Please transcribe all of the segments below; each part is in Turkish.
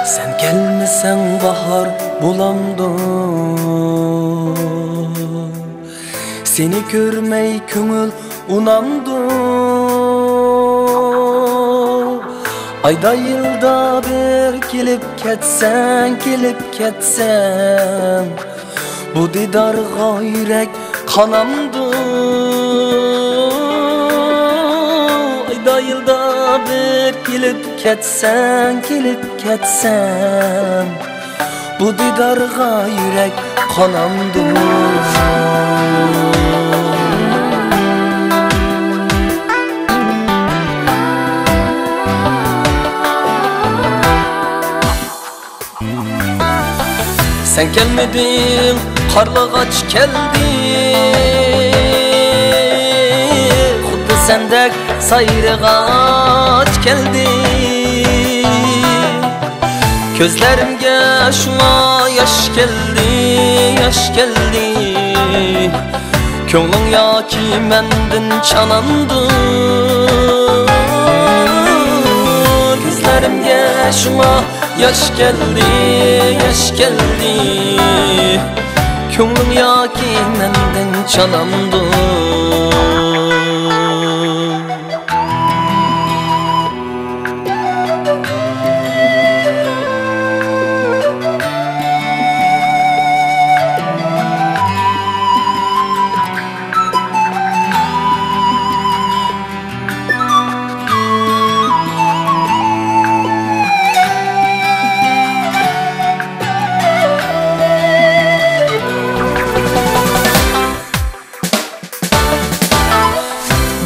Sen gelmesen bahar bulamdı, seni görmey köngül unamdı. Ayda yılda bir gelip ketsen, bu didarga yürek kanamdı. Ayda yılda bir gelip ketsen, bu didarga yürek kanamdı. Sen gelmedin, karlagaç geldi. Xuddi sendek sayrıgaç geldi. Gözlerimge şuna yaş geldi. Köngling yoki mendin çanandı. Gözlerimge şuna yaş geldi. Köngling yoki mendin çanandı.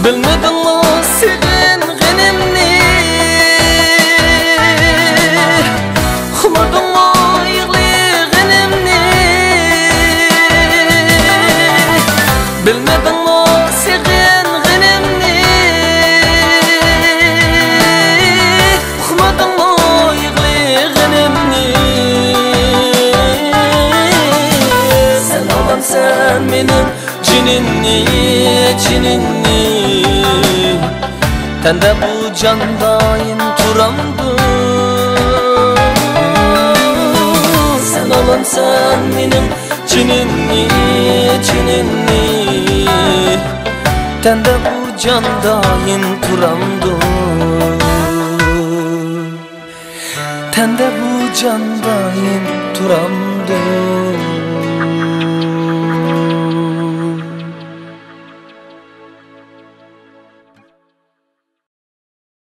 Bilmedin mi sevingenimni? Uxladın mı yığılganimni? Bilmedin mi sevingenimni? Uxladın mı yığılganimni? Sen alamsan menin cininni. Tende bu candayın turamdı. Sen alamsan menin cininni. Tende bu candayın turamdı. Tende bu candayın turamdı.